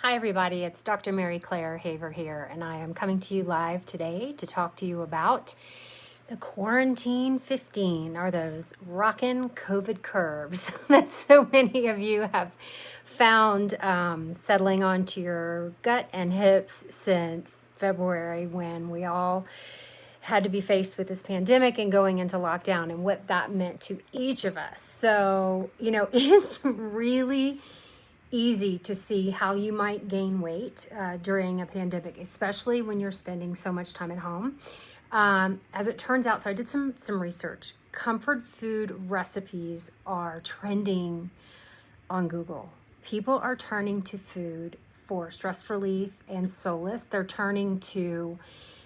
Hi everybody, it's Dr. Mary Claire Haver here, and I am coming to you live today to talk to you about the quarantine 15, or those rockin' COVID curves that so many of you have found settling onto your gut and hips since February, when we all had to be faced with this pandemic and going into lockdown and what that meant to each of us. So, it's really easy to see how you might gain weight during a pandemic, especially when you're spending so much time at home. As it turns out, so I did some research. Comfort food recipes are trending on Google. People are turning to food for stress relief and solace. They're turning to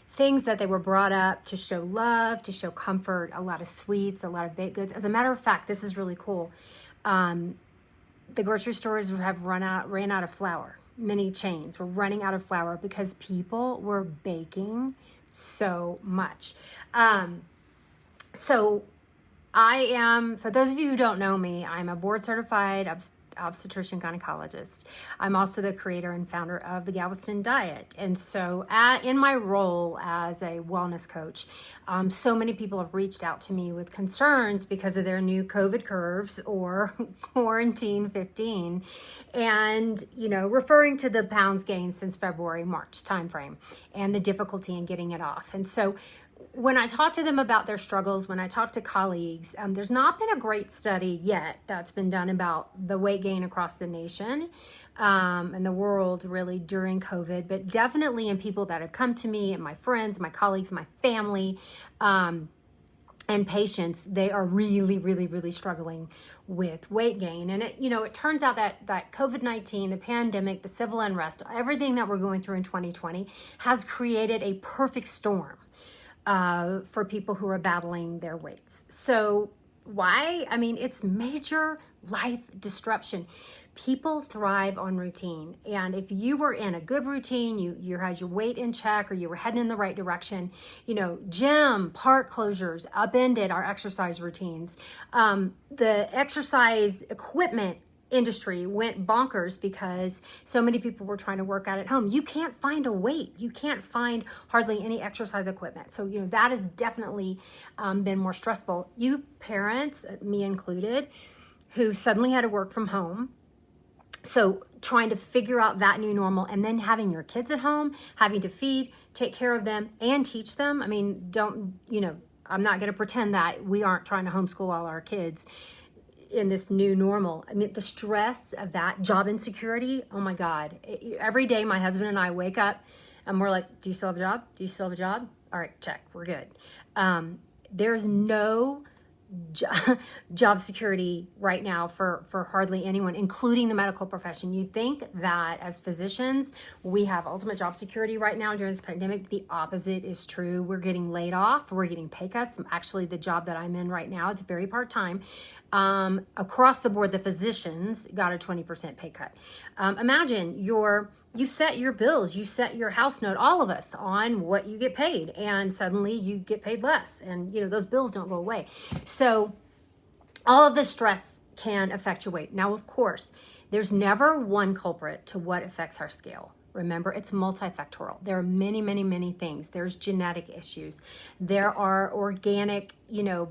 things that they were brought up to show love, to show comfort, a lot of sweets, a lot of baked goods. As a matter of fact, this is really cool. The grocery stores have ran out of flour. Many chains were running out of flour because people were baking so much. So I am, for those of you who don't know me, I'm a board certified obstetrician gynecologist. I'm also the creator and founder of the Galveston Diet. And so in my role as a wellness coach, so many people have reached out to me with concerns because of their new COVID curves or quarantine 15, and, referring to the pounds gained since February, March timeframe and the difficulty in getting it off. And so when I talk to them about their struggles, when I talk to colleagues, there's not been a great study yet that's been done about the weight gain across the nation and the world really during COVID, but definitely in people that have come to me and my friends, my colleagues, my family, and patients, they are really, really, really struggling with weight gain. And it turns out that COVID-19, the pandemic, the civil unrest, everything that we're going through in 2020 has created a perfect storm for people who are battling their weights. So why? I mean, it's major life disruption. People thrive on routine. And if you were in a good routine, you had your weight in check, or you were heading in the right direction, gym, park closures upended our exercise routines. The exercise equipment industry went bonkers because so many people were trying to work out at home. You can't find a weight. You can't find hardly any exercise equipment. So, that has definitely been more stressful. You parents, me included, who suddenly had to work from home. So trying to figure out that new normal, and then having your kids at home, having to feed, take care of them, and teach them. I mean, I'm not going to pretend that we aren't trying to homeschool all our kids in this new normal. I mean, the stress of that, job insecurity, oh my God. Every day my husband and I wake up and we're like, do you still have a job? Do you still have a job? All right, check, we're good. There's no job security right now for hardly anyone, including the medical profession. You'd think that as physicians, we have ultimate job security right now during this pandemic. The opposite is true. We're getting laid off. We're getting pay cuts. Actually, the job that I'm in right now, it's very part-time. Across the board, the physicians got a 20% pay cut. Imagine you set your bills, you set your house note, all of us, on what you get paid, and suddenly you get paid less, and those bills don't go away. So all of the stress can affect your weight. Now, of course, there's never one culprit to what affects our scale. Remember, it's multifactorial. There are many, many, many things. There's genetic issues. There are organic,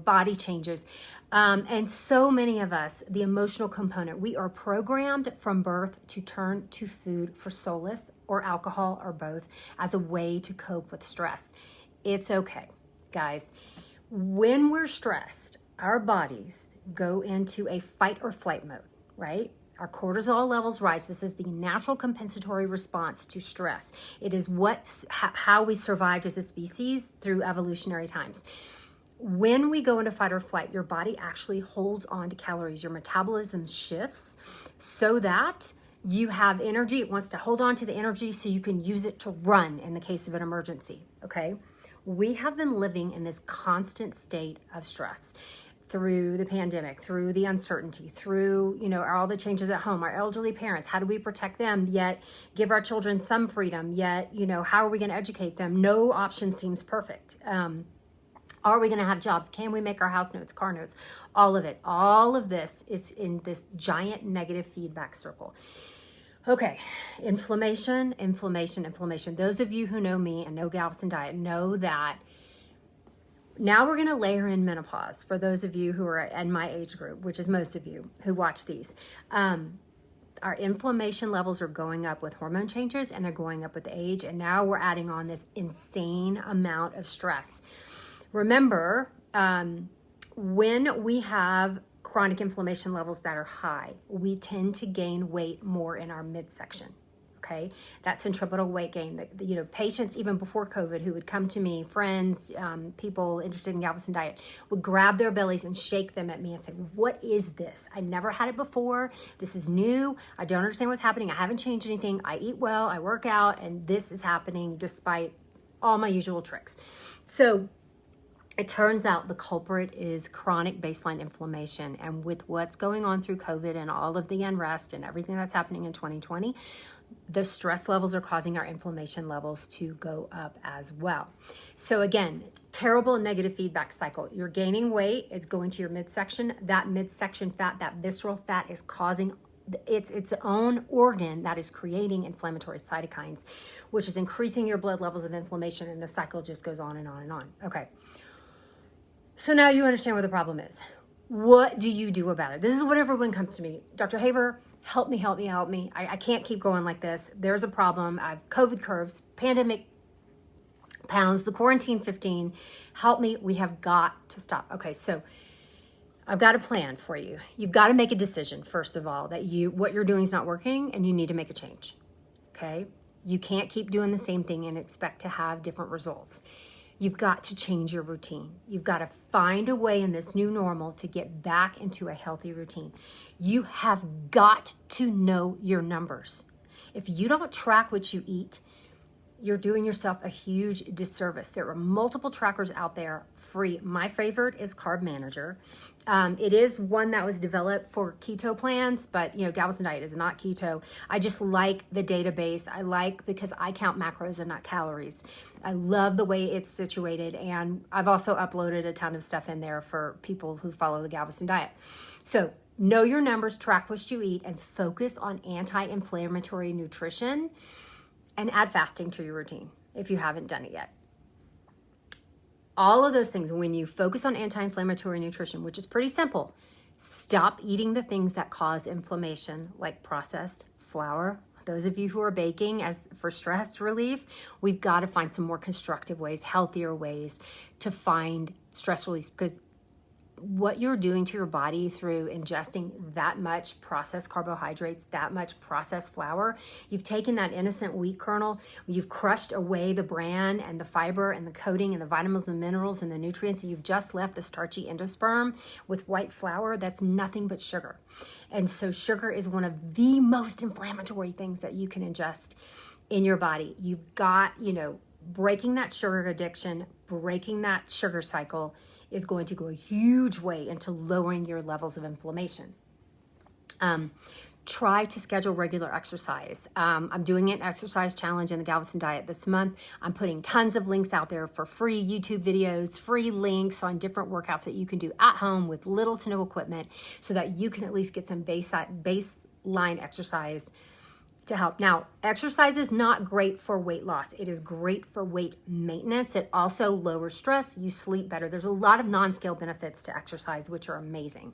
body changes. And so many of us, the emotional component, we are programmed from birth to turn to food for solace, or alcohol, or both, as a way to cope with stress. It's okay, guys. When we're stressed, our bodies go into a fight or flight mode, right? Our cortisol levels rise. This is the natural compensatory response to stress. It is how we survived as a species through evolutionary times. When we go into fight or flight, your body actually holds on to calories. Your metabolism shifts so that you have energy. It wants to hold on to the energy so you can use it to run in the case of an emergency, okay? We have been living in this constant state of stress through the pandemic, through the uncertainty, through, all the changes at home, our elderly parents. How do we protect them, yet give our children some freedom, yet, how are we going to educate them? No option seems perfect. Are we going to have jobs? Can we make our house notes, car notes? All of it. All of this is in this giant negative feedback circle. Okay, inflammation. Those of you who know me and know Galveston Diet know that now we're going to layer in menopause for those of you who are in my age group, which is most of you who watch these. Our inflammation levels are going up with hormone changes, and they're going up with age, and now we're adding on this insane amount of stress. Remember, when we have chronic inflammation levels that are high, we tend to gain weight more in our midsection. Okay, that centripetal weight gain. Patients even before COVID who would come to me, friends, people interested in Galveston Diet, would grab their bellies and shake them at me and say, "What is this? I never had it before. This is new. I don't understand what's happening. I haven't changed anything. I eat well. I work out, and this is happening despite all my usual tricks." So it turns out the culprit is chronic baseline inflammation. And with what's going on through COVID and all of the unrest and everything that's happening in 2020, the stress levels are causing our inflammation levels to go up as well. So again, terrible negative feedback cycle. You're gaining weight, it's going to your midsection. That midsection fat, that visceral fat is causing its own organ that is creating inflammatory cytokines, which is increasing your blood levels of inflammation, and the cycle just goes on and on and on. Okay. So now you understand what the problem is. What do you do about it? This is what everyone comes to me. Dr. Haver, help me. I can't keep going like this. There's a problem. I've COVID curves, pandemic pounds, the quarantine 15. Help me. We have got to stop. Okay, so I've got a plan for you. You've got to make a decision, first of all, that what you're doing is not working and you need to make a change. Okay? You can't keep doing the same thing and expect to have different results. You've got to change your routine. You've got to find a way in this new normal to get back into a healthy routine. You have got to know your numbers. If you don't track what you eat, you're doing yourself a huge disservice. There are multiple trackers out there free. My favorite is Carb Manager. It is one that was developed for keto plans, but Galveston Diet is not keto. I just like the database. I like because I count macros and not calories. I love the way it's situated, and I've also uploaded a ton of stuff in there for people who follow the Galveston Diet. So know your numbers, track what you eat, and focus on anti-inflammatory nutrition, and add fasting to your routine if you haven't done it yet. All of those things, when you focus on anti-inflammatory nutrition, which is pretty simple, stop eating the things that cause inflammation, like processed flour. Those of you who are baking as for stress relief, we've got to find some more constructive ways, healthier ways to find stress release, because what you're doing to your body through ingesting that much processed carbohydrates, that much processed flour, you've taken that innocent wheat kernel, you've crushed away the bran and the fiber and the coating and the vitamins and minerals and the nutrients, and you've just left the starchy endosperm with white flour. That's nothing but sugar. And so sugar is one of the most inflammatory things that you can ingest in your body. You've got, breaking that sugar addiction, breaking that sugar cycle is going to go a huge way into lowering your levels of inflammation. Try to schedule regular exercise. I'm doing an exercise challenge in the Galveston Diet this month. I'm putting tons of links out there for free YouTube videos, free links on different workouts that you can do at home with little to no equipment, so that you can at least get some baseline exercise to help. Now, exercise is not great for weight loss. It is great for weight maintenance. It also lowers stress. You sleep better. There's a lot of non-scale benefits to exercise, which are amazing.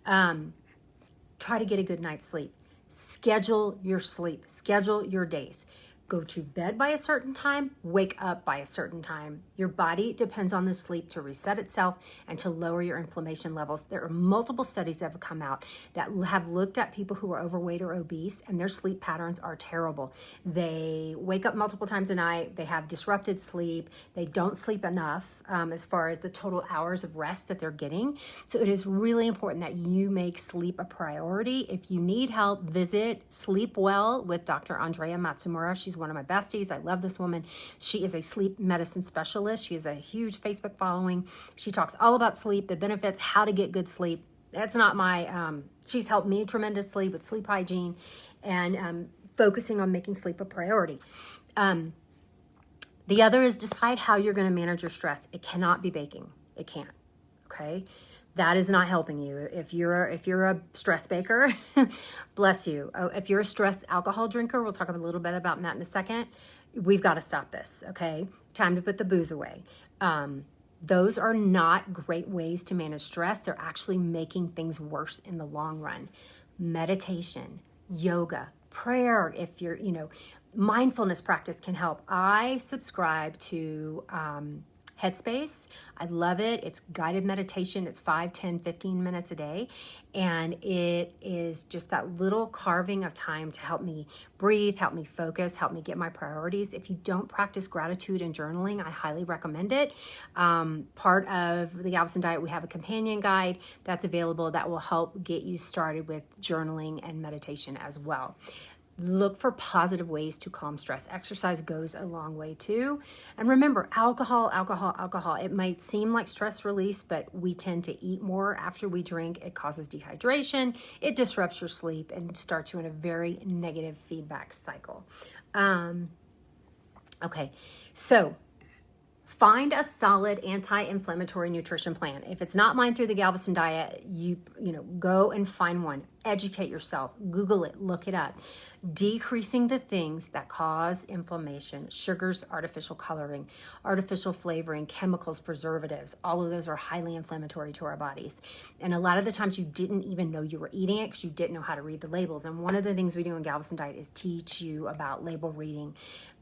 Try to get a good night's sleep. Schedule your sleep. Schedule your days. Go to bed by a certain time, wake up by a certain time. Your body depends on the sleep to reset itself and to lower your inflammation levels. There are multiple studies that have come out that have looked at people who are overweight or obese, and their sleep patterns are terrible. They wake up multiple times a night. They have disrupted sleep. They don't sleep enough as far as the total hours of rest that they're getting. So it is really important that you make sleep a priority. If you need help, visit Sleep Well with Dr. Andrea Matsumura. She's one of my besties. I love this woman. She is a sleep medicine specialist. She has a huge Facebook following. She talks all about sleep, the benefits, how to get good sleep. That's not my, she's helped me tremendously with sleep hygiene and focusing on making sleep a priority. The other is decide how you're going to manage your stress. It cannot be baking. It can't. Okay. That is not helping you. If you're a stress baker, bless you. Oh, if you're a stress alcohol drinker, we'll talk a little bit about that in a second. We've got to stop this, okay? Time to put the booze away. Those are not great ways to manage stress. They're actually making things worse in the long run. Meditation, yoga, prayer, if you're, mindfulness practice can help. I subscribe to Headspace. I love it. It's guided meditation. It's 5, 10, 15 minutes a day. And it is just that little carving of time to help me breathe, help me focus, help me get my priorities. If you don't practice gratitude and journaling, I highly recommend it. Part of the Galveston Diet, we have a companion guide that's available that will help get you started with journaling and meditation as well. Look for positive ways to calm stress. Exercise goes a long way too. And remember, alcohol. It might seem like stress release, but we tend to eat more after we drink. It causes dehydration. It disrupts your sleep and starts you in a very negative feedback cycle. Okay, so find a solid anti-inflammatory nutrition plan. If it's not mine through the Galveston Diet, you go and find one. Educate yourself. Google it. Look it up. Decreasing the things that cause inflammation, sugars, artificial coloring, artificial flavoring, chemicals, preservatives, all of those are highly inflammatory to our bodies. And a lot of the times you didn't even know you were eating it because you didn't know how to read the labels. And one of the things we do in Galveston Diet is teach you about label reading,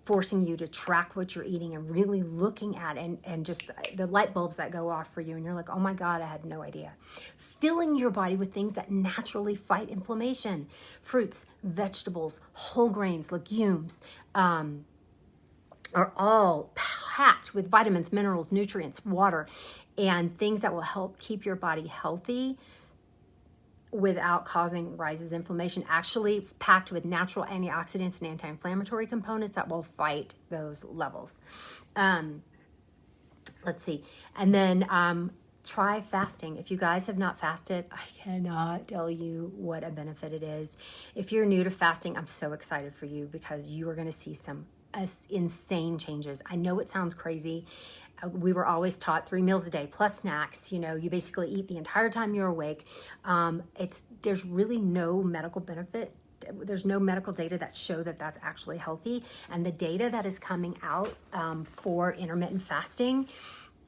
forcing you to track what you're eating and really looking at and just the light bulbs that go off for you. And you're like, oh my God, I had no idea. Filling your body with things that naturally fight inflammation. Fruits, vegetables, whole grains, legumes are all packed with vitamins, minerals, nutrients, water, and things that will help keep your body healthy without causing rises inflammation, actually packed with natural antioxidants and anti-inflammatory components that will fight those levels. Let's see. And then try fasting. If you guys have not fasted, I cannot tell you what a benefit it is. If you're new to fasting, I'm so excited for you because you are going to see some insane changes. I know it sounds crazy. We were always taught 3 meals a day plus snacks. You basically eat the entire time you're awake. There's really no medical benefit. There's no medical data that show that that's actually healthy. And the data that is coming out for intermittent fasting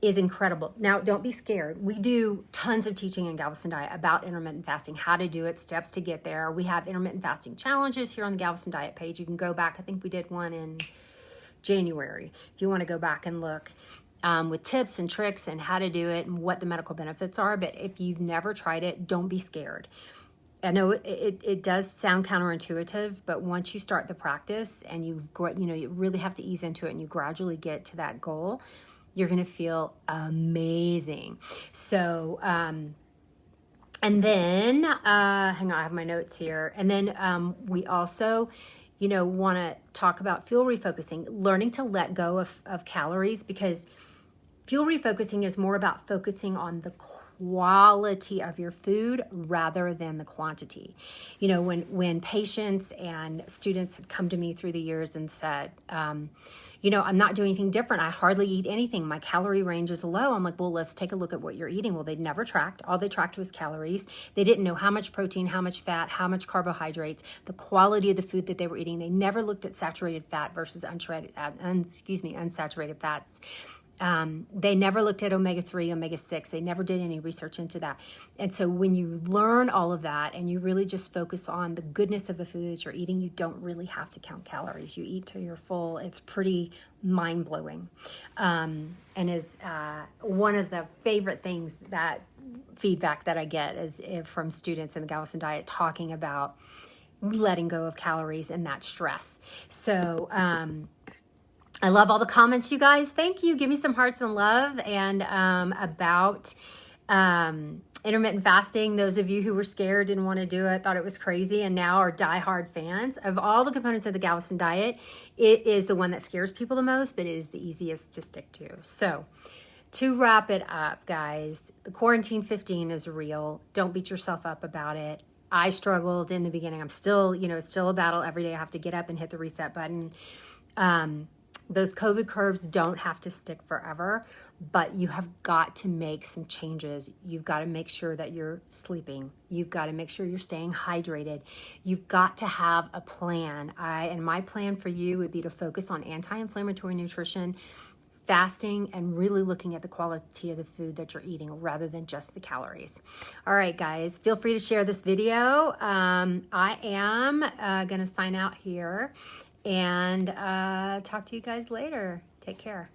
is incredible. Now, don't be scared. We do tons of teaching in Galveston Diet about intermittent fasting, how to do it, steps to get there. We have intermittent fasting challenges here on the Galveston Diet page. You can go back. I think we did one in January if you want to go back and look. With tips and tricks and how to do it and what the medical benefits are. But if you've never tried it, don't be scared. I know it does sound counterintuitive, but once you start the practice and you really have to ease into it and you gradually get to that goal, you're going to feel amazing. So, and then, hang on, I have my notes here. And then we also, want to talk about fuel refocusing, learning to let go of calories, because fuel refocusing is more about focusing on the quality of your food rather than the quantity. When patients and students have come to me through the years and said, I'm not doing anything different. I hardly eat anything. My calorie range is low. I'm like, well, let's take a look at what you're eating. Well, they'd never tracked. All they tracked was calories. They didn't know how much protein, how much fat, how much carbohydrates, the quality of the food that they were eating. They never looked at saturated fat versus unsaturated fats. They never looked at omega-3, omega-6. They never did any research into that. And so when you learn all of that and you really just focus on the goodness of the food that you're eating, you don't really have to count calories. You eat till you're full. It's pretty mind-blowing. And is one of the favorite things, that feedback that I get is from students in the Galveston Diet talking about letting go of calories and that stress. So, I love all the comments, you guys. Thank you. Give me some hearts and love. And about intermittent fasting, those of you who were scared, didn't want to do it, thought it was crazy, and now are diehard fans of all the components of the Galveston Diet, it is the one that scares people the most, but it is the easiest to stick to. So to wrap it up, guys, the quarantine 15 is real. Don't beat yourself up about it. I struggled in the beginning. I'm still, it's still a battle every day. I have to get up and hit the reset button. Those COVID curves don't have to stick forever, but you have got to make some changes. You've got to make sure that you're sleeping. You've got to make sure you're staying hydrated. You've got to have a plan. And my plan for you would be to focus on anti-inflammatory nutrition, fasting, and really looking at the quality of the food that you're eating rather than just the calories. All right, guys, feel free to share this video. I am going to sign out here and talk to you guys later. Take care.